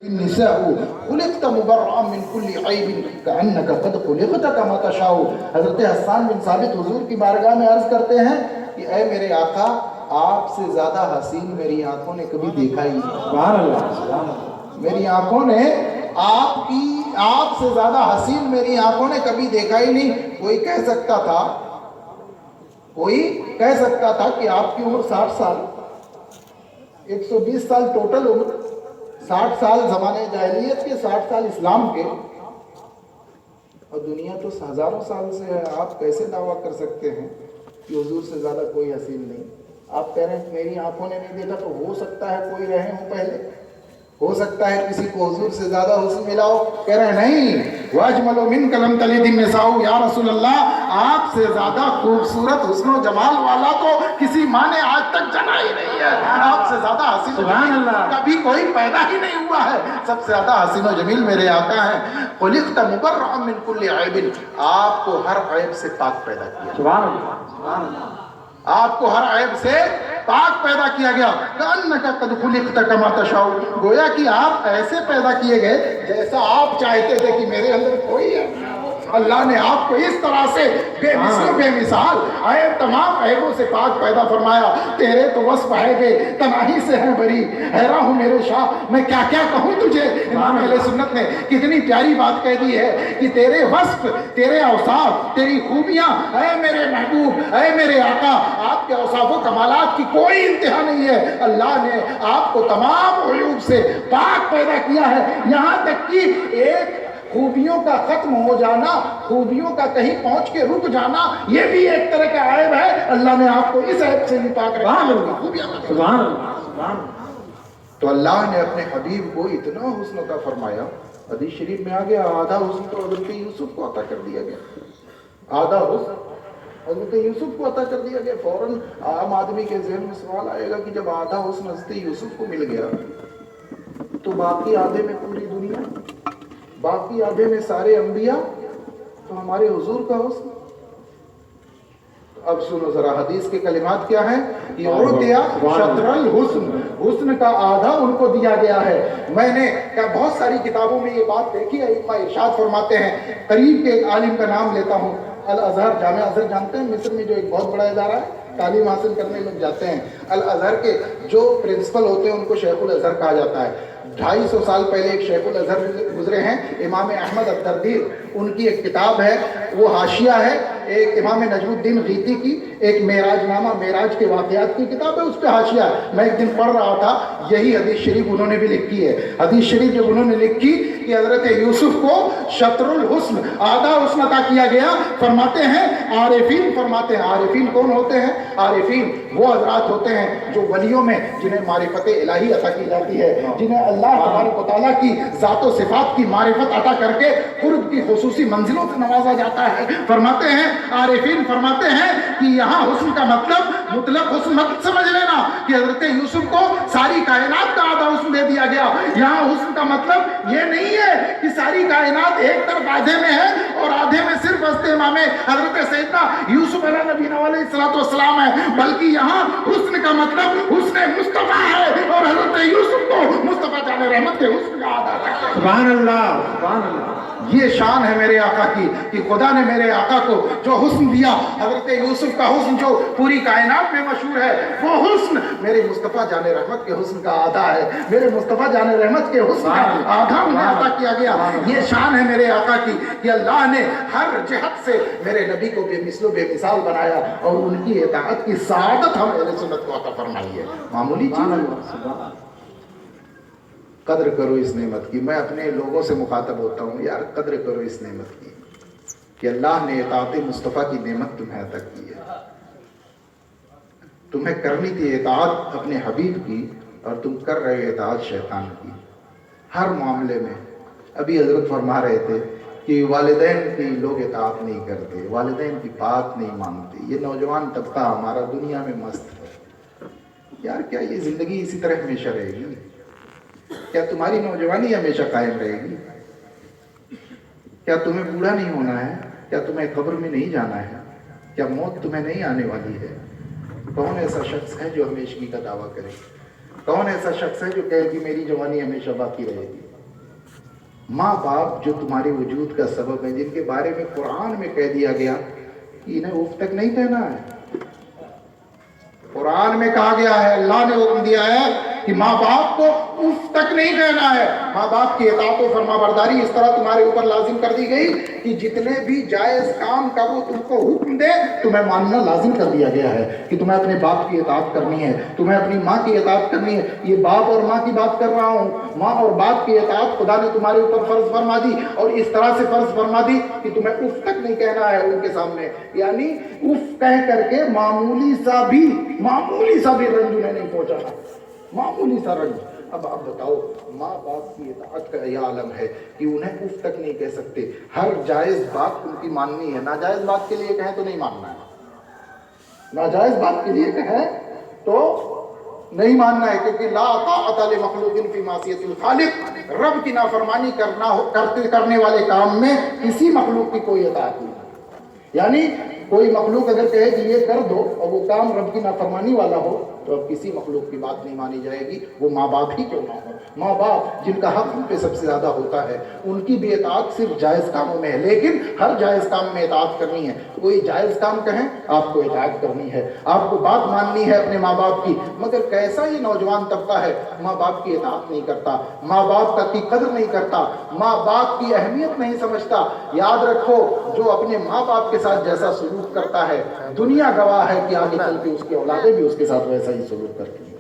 النساء خلقت مبرأ من كل عیب كأنك قد خلقت كما تشاء۔ حضرت حسان بن ثابت حضور کی بارگاہ میں عرض کرتے ہیں کہ اے میرے آقا، آپ سے زیادہ حسین میری آنکھوں نے کبھی دیکھا ہی نہیں۔ سبحان اللہ۔ میری آنکھوں نے آپ سے زیادہ حسین میری آنکھوں نے کبھی دیکھا ہی نہیں۔ کوئی کہہ سکتا تھا کہ آپ کی عمر 60 سال، 120 سال ٹوٹل عمر، 60 سال زمانے جاہلیت کے، 60 سال اسلام کے، اور دنیا تو ہزاروں سال سے ہے۔ آپ کیسے دعویٰ کر سکتے ہیں کہ حضور سے زیادہ کوئی حسین نہیں؟ آپ کہہ رہے ہیں کہ میری آنکھوں نے نہیں دیکھا، تو ہو سکتا ہے کوئی رہے ہوں پہلے، ہو سکتا ہے کسی کو حضور سے زیادہ حسن ملا ہو۔ کہہ رہے ہیں نہیں، وَأَجْمَلُ مِنْكَ لَمْ تَلِدِ النِّسَاءُ، یا رسول اللہ آپ سے زیادہ خوبصورت حسن و جمال والا تو کسی ماں نے آج تک جنا ہی نہیں ہے۔ آپ سے زیادہ حسین سبحان اللہ کبھی کوئی پیدا ہی نہیں ہوا ہے۔ سب سے زیادہ حسین و جمیل میرے آقا ہیں۔ خُلِقْتَ مُبَرَّأً مِنْ كُلِّ عیب، آپ کو ہر عیب سے پاک پیدا کیا۔ سبحان اللہ سبحان اللہ۔ آپ کو ہر عیب سے پاک پیدا کیا گیا۔ کأنک قد خلقت کما تشاء، گویا کہ آپ ایسے پیدا کیے گئے جیسا آپ چاہتے تھے کہ میرے اندر کوئی ہے۔ اللہ نے آپ کو اس طرح سے بے مثل بے مثال عیب، تمام عیبوں سے پاک پیدا فرمایا۔ تیرے تو وصف ہے بے تناہی سے ہیں بری، حیران ہوں میرے شاہ میں کیا کیا کہوں تجھے۔ امام اہل سنت نے کتنی پیاری بات کہہ دی ہے کہ تیرے وصف، تیرے اوصاف، تیری خوبیاں، اے میرے محبوب، اے میرے آقا، آپ کے اوصاف و کمالات کی کوئی انتہا نہیں ہے۔ اللہ نے آپ کو تمام عیوب سے پاک پیدا کیا ہے، یہاں تک کہ ایک خوبیوں کا ختم ہو جانا، خوبیوں کا کہیں پہنچ کے رک جانا، یہ بھی ایک طرح کا عیب ہے۔ اللہ نے آپ کو اس عیب سے بھی پاک رکھا ہے۔ سبحان اللہ سبحان اللہ۔ تو اللہ نے اپنے حبیب کو اتنا حسن عطا فرمایا، حدیث شریف میں آ گیا آدھا حسن تو حضرت یوسف کو عطا کر دیا گیا، آدھا حسن حضرت یوسف کو عطا کر دیا گیا۔ فوراً عام آدمی کے ذہن میں سوال آئے گا کہ جب آدھا حسن حضرت یوسف کو مل گیا تو باقی آدھے میں پوری دنیا، باقی آدھے میں سارے انبیاء، تو ہمارے حضور کا حسن۔ اب سنو ذرا حدیث کے کلمات کیا ہیں۔ یعطیا شطر الحسن، حسن کا آدھا ان کو دیا گیا ہے۔ میں نے بہت ساری کتابوں میں یہ بات دیکھی ہے، ارشاد فرماتے ہیں، قریب کے ایک عالم کا نام لیتا ہوں، الازہر، جامعہ ازہر جانتے ہیں، مصر میں جو ایک بہت بڑا ادارہ ہے، تعلیم حاصل کرنے لوگ جاتے ہیں۔ الازہر کے جو پرنسپل ہوتے ہیں ان کو شیخ الازہر کہا جاتا ہے۔ 250 سال پہلے ایک شیخ الازہر گزرے ہیں، امام احمد التردیر، ان کی ایک کتاب ہے، وہ حاشیہ ہے ایک امام نجم الدین غیتی کی، ایک معراج نامہ، معراج کے واقعات کی کتاب ہے، اس پہ حاشیہ ہے۔ میں ایک دن پڑھ رہا تھا، یہی حدیث شریف انہوں نے بھی لکھی ہے۔ حدیث شریف جب انہوں نے لکھی کہ حضرت یوسف کو شطر الحسن، آدھا حسن عطا کیا گیا، فرماتے ہیں عارفین، فرماتے ہیں عارفین کون ہوتے ہیں؟ عارفین وہ حضرات ہوتے ہیں جو ولیوں میں جنہیں معرفت الہی عطا کی جاتی ہے، جنہیں اللہ تبارک و تعالیٰ کی ذات و صفات کی معرفت عطا کر کے قرب کی خصوصی منزلوں سے نوازا جاتا ہے۔ فرماتے ہیں عارفین، فرماتے ہیں کہ یہاں حسن کا مطلب مطلق حسن مت سمجھ لینا کہ حضرت یوسف کو ساری کائنات کا آدھا حسن دے دیا گیا۔ یہاں حسن کا مطلب یہ نہیں ہے کہ ساری کائنات ایک طرف آدھے میں ہے اور آدھے میں صرف حضرت امام حضرت سیدنا یوسف علیہ نبینا علیہ الصلوۃ والسلام ہے، بلکہ یہاں حسن کا مطلب حسن مصطفیٰ ہے، اور حضرت یوسف کو مصطفیٰ جان رحمت کے حسن کا آدھا ہے۔ سبحان اللہ سبحان اللہ۔ یہ شان ہے میرے آقا کی کہ خدا نے میرے آقا کو جو حسن دیا، حضرت یوسف کا حسن جو پوری کائنات میں مشہور ہے، وہ حسن میرے مصطفیٰ جان رحمت کے حسن کا آدھا ہے۔ میرے مصطفیٰ جان رحمت کے حسن کا آدھا انہیں عطا کیا گیا۔ یہ شان ہے میرے آقا کی کہ اللہ نے ہر جہت سے میرے نبی کو بے مثل و بے مثال بنایا، اور ان کی اطاعت کی سعادت ہم اہل سنت کو عطا فرمائی ہے۔ معمولی چیز ہے؟ قدر کرو اس نعمت کی۔ میں اپنے لوگوں سے مخاطب ہوتا ہوں، یار قدر کرو اس نعمت کی کہ اللہ نے اطاعت مصطفیٰ کی نعمت تمہیں عطا کی ہے۔ تمہیں کرنی تھی اطاعت اپنے حبیب کی، اور تم کر رہے ہو اطاعت شیطان کی ہر معاملے میں۔ ابھی حضرت فرما رہے تھے کہ والدین کی لوگ اطاعت نہیں کرتے، والدین کی بات نہیں مانتے۔ یہ نوجوان طبقہ ہمارا دنیا میں مست ہے۔ یار کیا یہ زندگی اسی طرح ہمیشہ رہے گی؟ کیا تمہاری نوجوانی ہمیشہ قائم رہے گی؟ کیا تمہیں بوڑھا نہیں ہونا ہے؟ کیا تمہیں قبر میں نہیں جانا ہے؟ کیا موت تمہیں نہیں آنے والی ہے؟ کون ایسا شخص ہے جو ہمیشگی کا دعویٰ کرے؟ कौन ऐसा शख्स है जो कहे कि मेरी जवानी हमेशा बाकी रहेगी? माँ बाप जो तुम्हारे वजूद का सबब है, जिनके बारे में कुरान में कह दिया गया कि इन्हें उफ तक नहीं कहना है। कुरान में कहा गया है, अल्लाह ने हुक्म दिया है कि माँ बाप को उफ तक नहीं कहना है। माँ बाप की इताअत और फरमाबरदारी इस तरह तुम्हारे ऊपर लाजिम कर दी गई कि जितने भी जायज काम का वो तुमको हुक्म दे, तुम्हें मानना लाजिम कर दिया गया है कि तुम्हें अपने बाप की इताअत करनी है, तुम्हें अपनी माँ की इताअत करनी है। ये बाप और माँ की बात कर रहा हूँ। माँ और बाप की इताअत खुदा ने तुम्हारे ऊपर फर्ज फरमा दी, और इस तरह से फर्ज फरमा दी कि तुम्हें उफ तक नहीं कहना है उनके सामने। यानी उफ कह करके मामूली सा भी रंज उन्हें नहीं पहुंचाना, मामूली सा रंज। अब आप बताओ, माँ बाप की इताअत का यह आलम है कि उन्हें उफ तक नहीं कह सकते। हर जायज बात उनकी माननी है, नाजायज बात के लिए कहें तो नहीं मानना है, नाजायज बात के लिए कहें तो नहीं मानना है, क्योंकि ला ताअत लि मखलूकिन फी मासियतिल खालिक, रब की नाफरमानी करने वाले काम में किसी मखलूक की कोई इताअत नहीं। यानी कोई मखलूक अगर कहे कि ये कर दो और वो काम रब की नाफरमानी वाला हो, तो अब किसी मखलूक की बात नहीं मानी जाएगी, वो माँ बाप ही क्यों ना हो। माँ बाप जिनका हक उन पे सबसे ज़्यादा होता है, उनकी भी इताअत सिर्फ जायज़ कामों में है, लेकिन हर जायज़ काम में इताअत करनी है। कोई जायज़ काम कहें आपको इताअत करनी है, आपको बात माननी है अपने माँ बाप की। मगर कैसा ये नौजवान तबका है, माँ बाप की इताअत नहीं करता, माँ बाप की कदर नहीं करता, माँ बाप की अहमियत नहीं समझता। याद रखो, जो अपने माँ बाप के साथ जैसा सलूक करता है, दुनिया गवाह है कि आगे चल के उसकी औलादें भी उसके साथ वैसा ही सलूक करती है।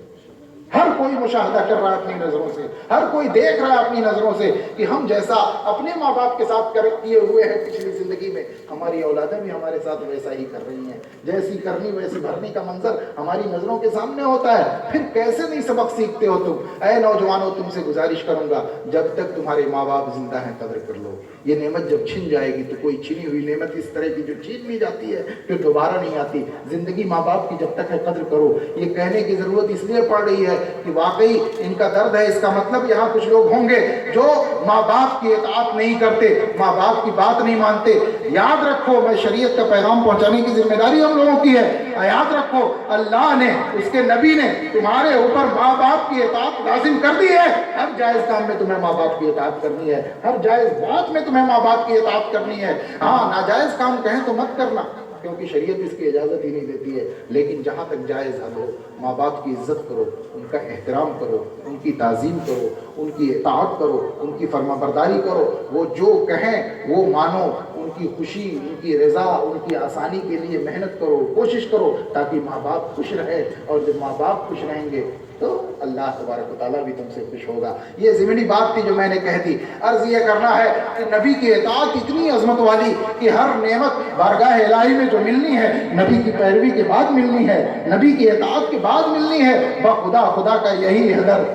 हर कोई मुशाहदा कर रहा है अपनी नजरों से, हर कोई देख रहा है अपनी नजरों से कि हम जैसा अपने माँ बाप के साथ किए हुए हैं पिछली जिंदगी में, हमारी औलादें भी हमारे साथ वैसा ही कर रही हैं। जैसी करनी वैसी भरनी का मंजर हमारी नजरों के सामने होता है। फिर कैसे नहीं सबक सीखते हो तुम। ऐ नौजवानों, तुमसे गुजारिश करूंगा, जब तक तुम्हारे माँ बाप जिंदा हैं कदर कर लो। ये नेमत जब छिन जाएगी तो कोई छिनी हुई नेमत इस तरह की जो छीन ली जाती है फिर दोबारा नहीं आती। जिंदगी माँ बाप की जब तक है कदर करो। ये कहने की जरूरत इसलिए पड़ रही है कि वाकई इनका दर्द है। इसका मतलब यहाँ कुछ लोग होंगे जो माँ बाप की इताअत नहीं करते, माँ बाप की बात नहीं मानते। याद रखो, मैं शरीयत का पैगाम पहुंचाने की जिम्मेदारी हम लोगों की है। याद रखो, अल्लाह ने, उसके नबी ने तुम्हारे ऊपर माँ बाप की इताअत लाजिम कर दी है। हर जायज काम में तुम्हें माँ बाप की इताअत करनी है, हर जायज बात में तुम्हें माँ बाप की इताअत करनी है। हाँ, नाजायज काम कहें तो मत करना, क्योंकि शरीयत इसकी इजाज़त ही नहीं देती है। लेकिन जहाँ तक जायज़ हद हो, माँ बाप की इज्जत करो, उनका एहतराम करो, उनकी ताज़ीम करो, उनकी इताअत करो, उनकी फरमाबरदारी करो। वो जो कहें वो मानो, उनकी खुशी, उनकी रज़ा, उनकी आसानी के लिए मेहनत करो, कोशिश करो, ताकि माँ बाप खुश रहे। और जब माँ बाप खुश रहेंगे तो अल्लाह तबारक व तआला भी तुमसे खुश होगा। ये ज़मीनी बात थी जो मैंने कह दी। अर्ज़ ये करना है कि नबी की इताअत इतनी अज़मत वाली कि हर नेमत बारगाह इलाही में जो मिलनी है, नबी की पैरवी के बाद मिलनी है, नबी की इताअत के बाद मिलनी है। बखुदा खुदा का यही हदर,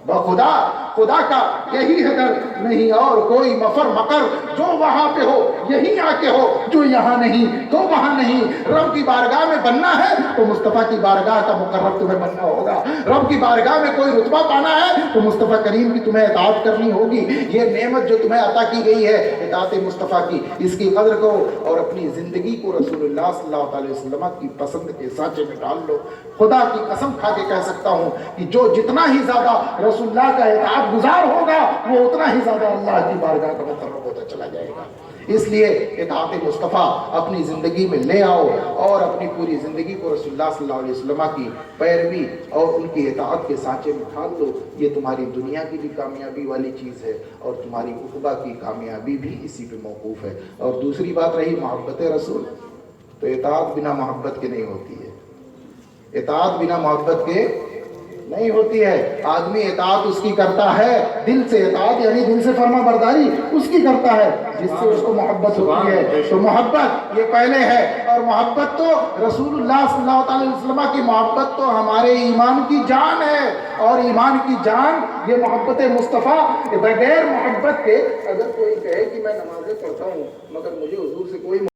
बखुदा खुदा का यही है डर, नहीं और कोई मफर मकर। जो वहां पे हो यहीं आके हो, जो यहाँ नहीं तो वहां नहीं। रब की बारगाह में बनना है तो मुस्तफ़ा की बारगाह का मुकर्रब तुम्हें बनना होगा। रब की बारगाह में कोई रुतबा पाना है तो मुस्तफ़ा करीम की तुम्हें इताअत करनी होगी। ये नेमत जो तुम्हें अता की गई है इताअत मुस्तफ़ा की, इसकी कदर करो और अपनी ज़िंदगी को रसूलुल्लाह सल्लल्लाहु अलैहि वसल्लम की पसंद के सांचे में डाल लो। खुदा की कसम खा के कह सकता हूँ कि जो जितना ही ज़्यादा रसूलुल्लाह का इताअत गुजार होगा, वो उतना ही ज़्यादा अल्लाह की बारगाह का मुकर्रब होता चला जाएगा। इसलिए इताअत मुस्तफ़ा अपनी ज़िंदगी में ले आओ और अपनी पूरी ज़िंदगी को रसूलुल्लाह सल्लल्लाहु अलैहि वसल्लम की पैरवी और उनकी इताअत के सांचे में ढाल दो। ये तुम्हारी दुनिया की भी कामयाबी वाली चीज़ है और तुम्हारी उक़बा की कामयाबी भी इसी पे मौक़ूफ़ है। और दूसरी बात रही मोहब्बत रसूल, तो इताअत बिना मोहब्बत के नहीं होती है। इताअत बिना मोहब्बत के नहीं होती है। आदमी इताअत उसकी करता है दिल से, इताअत यानी दिल से फर्मा बरदारी उसकी करता है जिससे उसको मोहब्बत होती है। तो मोहब्बत ये पहले है। और मोहब्बत तो रसूलुल्लाह सल्लल्लाहु अलैहि वसल्लम की मोहब्बत तो हमारे ईमान की जान है। और ईमान की जान ये मोहब्बत मुस्तफ़ा। बगैर मोहब्बत के अगर कोई कहे कि मैं नमाज़ें पढ़ता हूँ मगर मुझे हुजूर से कोई